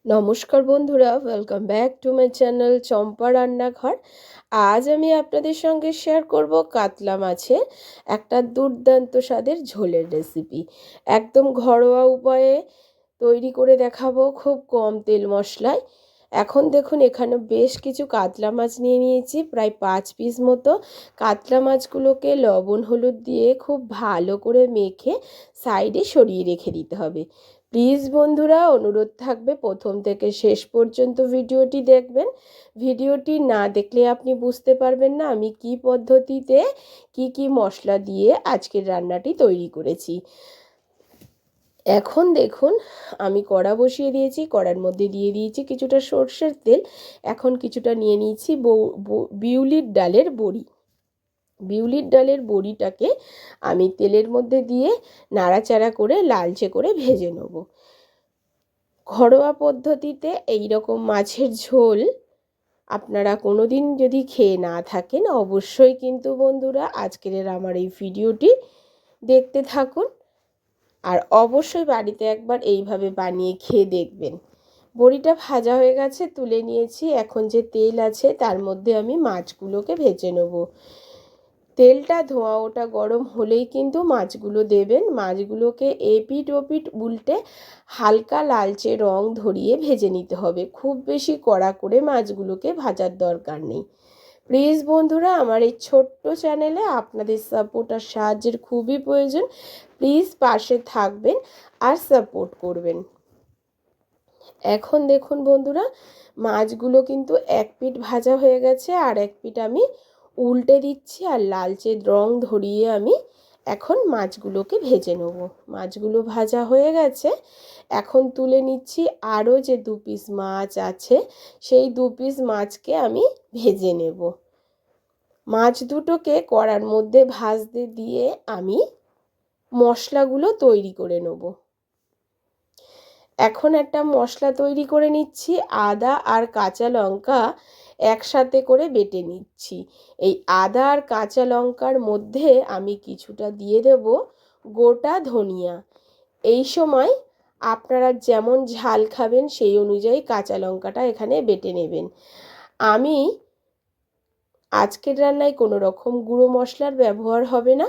নমস্কার বন্ধুরা, welcome back to my channel Champa Rannaghar. আজ আমি আপনাদের সঙ্গে শেয়ার করব কাতলা মাছের একটা দুর্দান্ত স্বাদের ঝোলের রেসিপি। একদম ঘরোয়া উপায়ে তৈরি করে দেখাবো, খুব কম তেল মশলায়। এখন দেখুন, এখানে বেশ কিছু কাতলা মাছ নিয়ে নিয়েছি, প্রায় 5 পিস মতো। কাতলা মাছগুলোকে লবণ হলুদ দিয়ে খুব ভালো করে মেখে সাইডে সরিয়ে রেখে দিতে হবে। প্লিজ বন্ধুরা, অনুরোধ থাকবে প্রথম থেকে শেষ পর্যন্ত ভিডিওটি দেখবেন। ভিডিওটি না দেখলে আপনি বুঝতে পারবেন না আমি কি পদ্ধতিতে কি মশলা দিয়ে আজকের রান্নাটি তৈরি করেছি। এখন দেখুন, আমি কড়া বসিয়ে দিয়েছি, কড়ার মধ্যে দিয়ে দিয়েছি কিছুটা সর্ষের তেল। এখন কিছুটা নিয়ে নিয়েছি বিউলির ডালের বড়ি। বিউলির ডালের বড়িটাকে আমি তেলের মধ্যে দিয়ে নাড়াচাড়া করে লালচে করে ভেজে নেব। ঘরোয়া পদ্ধতিতে এই রকম মাছের ঝোল আপনারা কোনো দিন যদি খেয়ে না থাকেন, অবশ্যই কিন্তু বন্ধুরা আজকের আমার এই ভিডিওটি দেখতে থাকুন, আর অবশ্যই বাড়িতে একবার এইভাবে বানিয়ে খেয়ে দেখবেন। বড়িটা ভাজা হয়ে গেছে, তুলে নিয়েছি। এখন যে তেল আছে তার মধ্যে আমি মাছগুলোকে ভেজে নেব। তেলটা ধোঁয়া ওটা গরম হলেই কিন্তু মাছগুলো দেবেন। মাছগুলোকে এপিট ওপিট উল্টে হালকা লালচে রং ধরিয়ে ভেজে নিতে হবে। খুব বেশি কড়া করে মাছগুলোকে ভাজার দরকার নেই। প্লিজ বন্ধুরা, আমার এই ছোট্ট চ্যানেলে আপনাদের সাপোর্ট আর সাহায্যের খুবই প্রয়োজন। প্লিজ পাশে থাকবেন আর সাপোর্ট করবেন। এখন দেখুন বন্ধুরা, মাছগুলো কিন্তু এক পিঠ ভাজা হয়ে গেছে, আর এক পিঠ আমি উল্টে দিচ্ছি, আর লালচে রং ধরিয়ে আমি এখন মাছগুলোকে ভেজে নেব। মাছগুলো ভাজা হয়ে গেছে, এখন তুলে নিচ্ছি। আরও যে 2 পিস মাছ আছে, সেই 2 পিস মাছকে আমি ভেজে নেব। মাছ দুটোকে কড়ার মধ্যে ভাজতে দিয়ে আমি মশলাগুলো তৈরি করে নেব। এখন একটা মশলা তৈরি করে নিচ্ছি। আদা আর কাঁচা লঙ্কা একসাথে করে বেটে নিচ্ছি। এই আদা আর কাঁচা লঙ্কার মধ্যে আমি কিছুটা দিয়ে দেব গোটা ধনিয়া। এই সময় আপনারা যেমন ঝাল খাবেন সেই অনুযায়ী কাঁচা লঙ্কাটা এখানে বেটে নেবেন। আমি আজকের রান্নায় কোনো রকম গুঁড়ো মশলার ব্যবহার হবে না।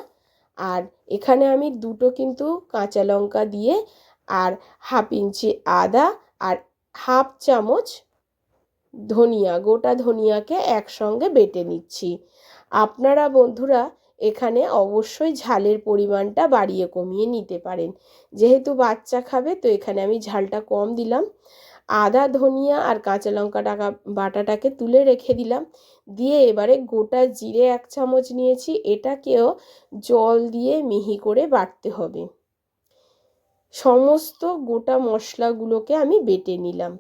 আর এখানে আমি দুটো কিন্তু কাঁচা লঙ্কা দিয়ে আর 1/2 ইঞ্চি আদা আর 1/2 চামচ ধনিয়া, গোটা ধনিয়াকে একসঙ্গে বেটে নিচ্ছি। আপনারা বন্ধুরা এখানে অবশ্যই ঝালের পরিমাণটা বাড়িয়ে কমিয়ে নিতে পারেন। যেহেতু বাচ্চা খাবে, তো এখানে আমি ঝালটা কম দিলাম। আদা ধনিয়া আর কাঁচা লঙ্কা বাটাটাকে তুলে রেখে দিলাম। দিয়ে এবারে গোটা জিরে 1 চামচ নিয়েছি, এটাকেও জল দিয়ে মিহি করে বাটতে হবে। সমস্ত গোটা মশলাগুলোকে আমি বেটে নিলাম।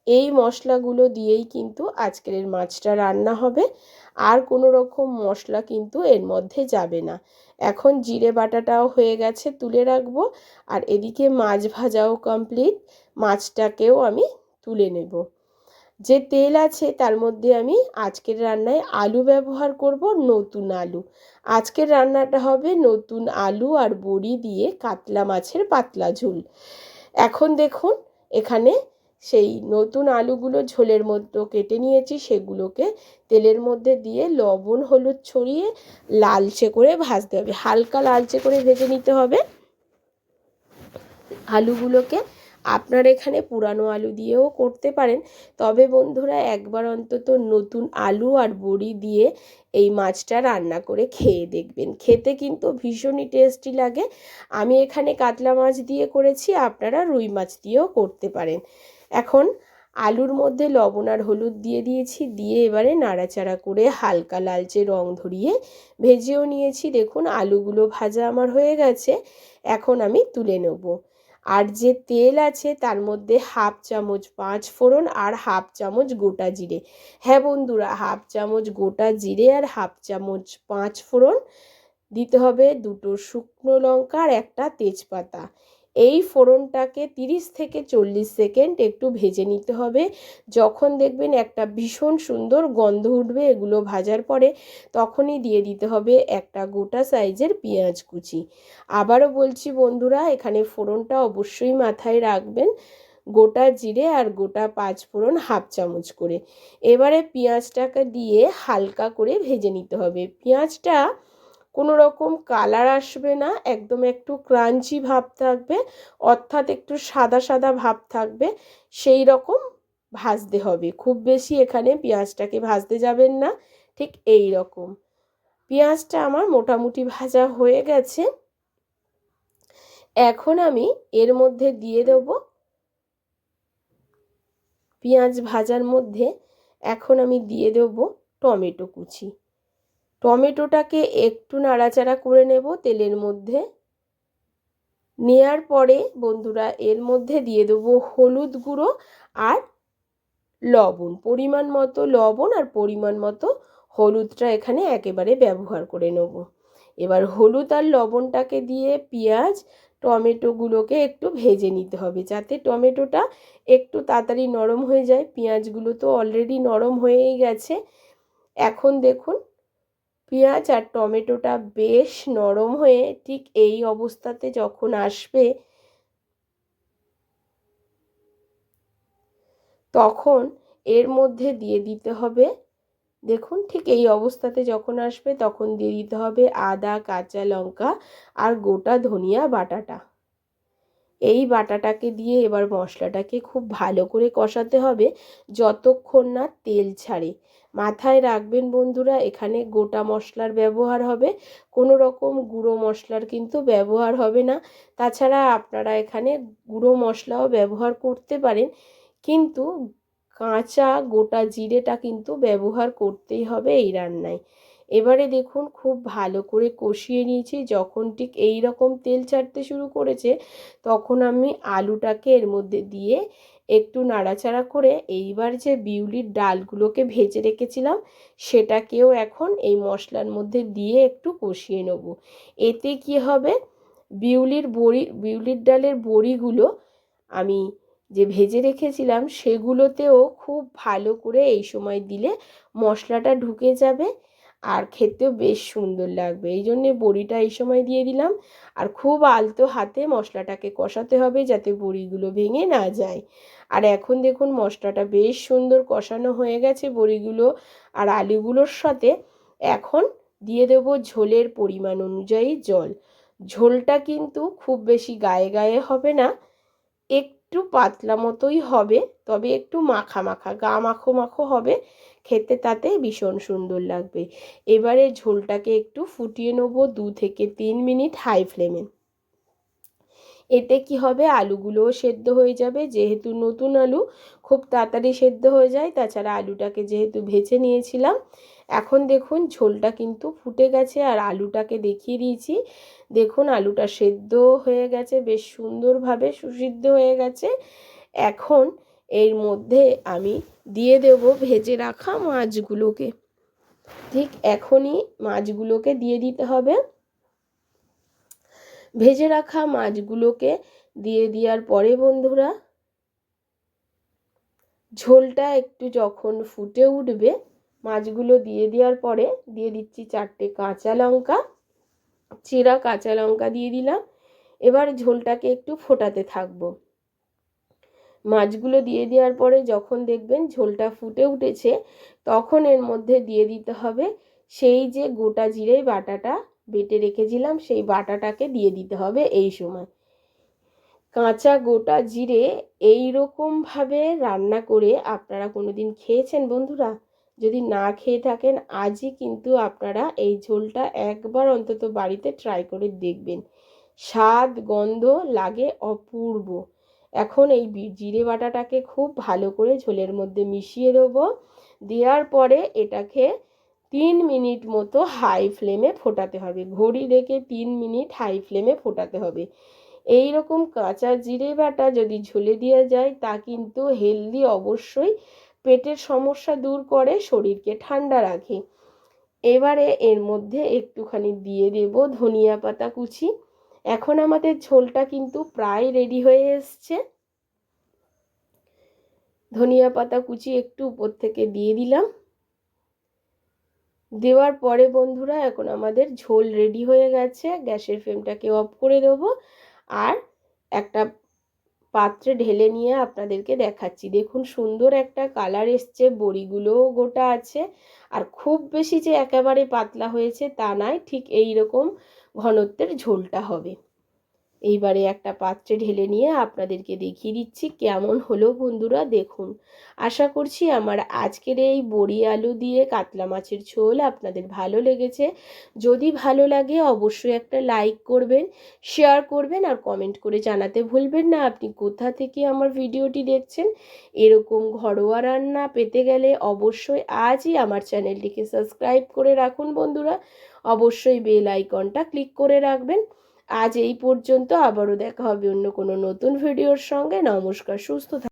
এই মশলাগুলো দিয়েই কিন্তু আজকের মাছটা রান্না হবে, আর কোনো রকম মশলা কিন্তু এর মধ্যে যাবে না। এখন জিরে বাটাটাও হয়ে গেছে, তুলে রাখবো। আর এদিকে মাছ ভাজাও কমপ্লিট, মাছটাকেও আমি তুলে নেব। যে তেল আছে তার মধ্যে আমি আজকের রান্নায় আলু ব্যবহার করব, নতুন আলু। আজকের রান্নাটা হবে নতুন আলু আর বড়ি দিয়ে কাতলা মাছের পাতলা ঝোল। এখন দেখুন, এখানে সেই নতুন আলুগুলো ঝোলের মধ্যে কেটে নিয়েছি, সেগুলোকে তেলের মধ্যে দিয়ে লবণ হলুদ ছড়িয়ে লালচে করে ভাজতে হবে। হালকা লালচে করে ভেজে নিতে হবে আলুগুলোকে। আপনারা এখানে পুরানো আলু দিয়েও করতে পারেন, তবে বন্ধুরা একবার অন্তত নতুন আলু আর বড়ি দিয়ে এই মাছটা রান্না করে খেয়ে দেখবেন। খেতে কিন্তু ভীষণই টেস্টি লাগে। আমি এখানে কাতলা মাছ দিয়ে করেছি, আপনারা রুই মাছ দিয়েও করতে পারেন। এখন আলুর মধ্যে লবণ আর হলুদ দিয়ে দিয়েছি, দিয়ে এবারে নাড়াচাড়া করে হালকা লালচে রং ধরিয়ে ভেজেও নিয়েছি। দেখুন আলুগুলো ভাজা আমার হয়ে গেছে, এখন আমি তুলে নেব। আর যে তেল আছে তার মধ্যে 1/2 চামচ 5 ফোড়ন আর 1/2 চামচ গোটা জিরে। হ্যাঁ বন্ধুরা, 1/2 চামচ গোটা জিরে আর 1/2 চামচ 5 ফোড়ন দিতে হবে, 2টো শুকনো লঙ্কা আর একটা তেজপাতা। এই ফোড়নটাকে 30 থেকে 40 সেকেন্ড একটু ভেজে নিতে হবে। যখন দেখবেন একটা ভীষণ সুন্দর গন্ধ উঠবে এগুলো ভাজার পরে, তখনই দিয়ে দিতে হবে একটা গোটা সাইজের পেঁয়াজ কুচি। আবারও বলছি বন্ধুরা, এখানে ফোড়নটা অবশ্যই মাথায় রাখবেন। গোটা জিরে আর গোটা পাঁচফোড়ন হাফ চামচ করে। এবারে পেঁয়াজটাকে দিয়ে হালকা করে ভেজে নিতে হবে। পেঁয়াজটা কোনো রকম কালার আসবে না, একদম একটু ক্রাঞ্চি ভাব থাকবে, অর্থাৎ একটু সাদা সাদা ভাব থাকবে, সেই রকম ভাজতে হবে। খুব বেশি এখানে পেঁয়াজটাকে ভাজতে যাবেন না, ঠিক এই রকম। পেঁয়াজটা আমার মোটামুটি ভাজা হয়ে গেছে। এখন আমি এর মধ্যে দিয়ে দেব, পেঁয়াজ ভাজার মধ্যে এখন আমি দিয়ে দেব টমেটো কুচি। টমেটোটাকে একটু নাড়াচাড়া করে নেব তেলের মধ্যে। নেয়ার পরে বন্ধুরা এর মধ্যে দিয়ে দেবো হলুদ গুঁড়ো আর লবণ, পরিমাণ মতো লবণ আর পরিমাণ মতো হলুদটা এখানে একেবারে ব্যবহার করে নেব। এবার হলুদ আর লবণটাকে দিয়ে পেঁয়াজ টমেটোগুলোকে একটু ভেজে নিতে হবে, যাতে টমেটোটা একটু তাড়াতাড়ি নরম হয়ে যায়। পেঁয়াজগুলো তো অলরেডি নরম হয়েই গেছে। এখন দেখুন পেঁয়াজ আর টমেটোটা বেশ নরম হয়ে ঠিক এই অবস্থাতে যখন আসবে, তখন এর মধ্যে দিয়ে দিতে হবে, দেখুন ঠিক এই অবস্থাতে যখন আসবে তখন দিয়ে দিতে হবে আদা, কাঁচা লঙ্কা আর গোটা ধনিয়া বাটাটা। এই বাটাটাকে দিয়ে এবার মশলাটাকে খুব ভালো করে কষাতে হবে যতক্ষণ না তেল ছাড়ে। মাথায় রাখবেন বন্ধুরা, এখানে গোটা মশলার ব্যবহার হবে, কোনো রকম গুঁড়ো মশলার কিন্তু ব্যবহার হবে না। তাছাড়া আপনারা এখানে গুঁড়ো মশলাও ব্যবহার করতে পারেন, কিন্তু কাঁচা গোটা জিরেটা কিন্তু ব্যবহার করতেই হবে এই রান্নায়। এবারে দেখুন খুব ভালো করে কষিয়ে নিয়েছি। যখন ঠিক এই রকম তেল ছাড়তে শুরু করেছে তখন আমি আলুটাকে এর মধ্যে দিয়ে একটু নাড়াচাড়া করে এইবার যে বিউলির ডালগুলোকে ভেজে রেখেছিলাম সেটাকেও এখন এই মশলার মধ্যে দিয়ে একটু কষিয়ে নেব। এতে কি হবে, বিউলির ডালের বড়িগুলো আমি যে ভেজে রেখেছিলাম সেগুলোতেও খুব ভালো করে এই সময় দিলে মশলাটা ঢুকে যাবে আর খেতেও বেশ সুন্দর লাগবে। এই জন্যে বড়িটা এই সময় দিয়ে দিলাম। আর খুব আলতো হাতে মশলাটাকে কষাতে হবে যাতে বড়িগুলো ভেঙে না যায়। আর এখন দেখুন মশলাটা বেশ সুন্দর কষানো হয়ে গেছে বড়িগুলো আর আলুগুলোর সাথে। এখন দিয়ে দেব ঝোলের পরিমাণ অনুযায়ী জল। ঝোলটা কিন্তু খুব বেশি গায়ে গায়ে হবে না, একটু পাতলা মতোই হবে, তবে একটু মাখা মাখা গা মাখো মাখো হবে, খেতে তাতে ভীষণ সুন্দর লাগবে। এবারে ঝোলটাকে একটু ফুটিয়ে নেব 2 থেকে 3 মিনিট হাই ফ্লেমে। এতে কি হবে, আলুগুলোও সেদ্ধ হয়ে যাবে, যেহেতু নতুন আলু খুব তাড়াতাড়ি সেদ্ধ হয়ে যায়। তাছাড়া আলুটাকে যেহেতু ভেজে নিয়েছিলাম। এখন দেখুন ঝোলটা কিন্তু ফুটে গেছে আর আলুটাকে দেখিয়ে দিয়েছি, দেখুন আলুটা সেদ্ধ হয়ে গেছে, বেশ সুন্দরভাবে সুসিদ্ধ হয়ে গেছে। এখন এর মধ্যে আমি দিয়ে দেব ভেজে রাখা মাছগুলোকে। ঠিক এখনই মাছগুলোকে দিয়ে দিতে হবে। ভেজে রাখা মাছগুলোকে দিয়ে দেওয়ার পরে বন্ধুরা ঝোলটা একটু যখন ফুটে উঠবে, মাছগুলো দিয়ে দেওয়ার পরে দিয়ে দিচ্ছি 4টে কাঁচা লঙ্কা, চিরা কাঁচা লঙ্কা দিয়ে দিলাম। এবার ঝোলটাকে একটু ফোটাতে থাকবো। মাছগুলো দিয়ে দেওয়ার পরে যখন দেখবেন ঝোলটা ফুটে উঠেছে তখন এর মধ্যে দিয়ে দিতে হবে সেই যে গোটা জিরে বাটাটা বেটে রেখেছিলাম, সেই বাটাটাকে দিয়ে দিতে হবে। এই সময় কাঁচা গোটা জিরে এই রকমভাবে রান্না করে আপনারা কোনোদিন খেয়েছেন বন্ধুরা? যদি না খেয়ে থাকেন আজই কিন্তু আপনারা এই ঝোলটা একবার অন্তত বাড়িতে ট্রাই করে দেখবেন, স্বাদ গন্ধ লাগে অপূর্ব। এখন এই জিরে বাটাটাকে খুব ভালো করে ঝোলের মধ্যে মিশিয়ে দেবো। দেওয়ার পরে এটাকে 3 মিনিট মতো হাই ফ্লেমে ফোটাতে হবে, ঘড়ি দেখে 3 মিনিট হাই ফ্লেমে ফোটাতে হবে। এই রকম কাঁচা জিরে বাটা যদি ঝোলে দেওয়া যায় তা কিন্তু হেলদি, অবশ্যই পেটের সমস্যা দূর করে, শরীরকে ঠান্ডা রাখে। এবারে এর মধ্যে একটুখানি দিয়ে দেব ধনিয়া পাতা কুচি। এখন আমাদের ঝোলটা কিন্তু প্রায় রেডি হয়ে এসছে। ধনিয়া পাতা কুচি একটু উপর থেকে দিয়ে দিলাম। দেওয়ার পরে বন্ধুরা এখন আমাদের ঝোল রেডি হয়ে গেছে। গ্যাসের ফ্লেমটাকে অফ করে দেবো আর একটা পাত্রে ঢেলে নিয়ে আপনাদেরকে দেখাচ্ছি। দেখুন সুন্দর একটা কালার এসছে, বড়িগুলোও গোটা আছে, আর খুব বেশি যে একেবারে পাতলা হয়েছে তা নয়, ঠিক এই রকম ঘনত্বের ঝোলটা হবে। এইবারে একটা পাত্রে ঢেলে নিয়ে আপনাদেরকে দেখিয়ে দিচ্ছি কেমন হলো বন্ধুরা। দেখুন, আশা করছি আমার আজকের এই বড়ি আলু দিয়ে কাতলা মাছের ঝোল আপনাদের ভালো লেগেছে। যদি ভালো লাগে অবশ্যই একটা লাইক করবেন, শেয়ার করবেন, আর কমেন্ট করে জানাতে ভুলবেন না আপনি কোথা থেকে আমার ভিডিওটি দেখছেন। এরকম ঘরোয়া রান্না পেতে গেলে অবশ্যই আজই আমার চ্যানেলটিকে সাবস্ক্রাইব করে রাখুন বন্ধুরা। অবশ্যই বেল আইকনটা ক্লিক করে রাখবেন। আজ এই পর্যন্ত, আবারও দেখা হবে অন্য কোনো নতুন ভিডিওর সঙ্গে। নমস্কার, সুস্থ থাকুন।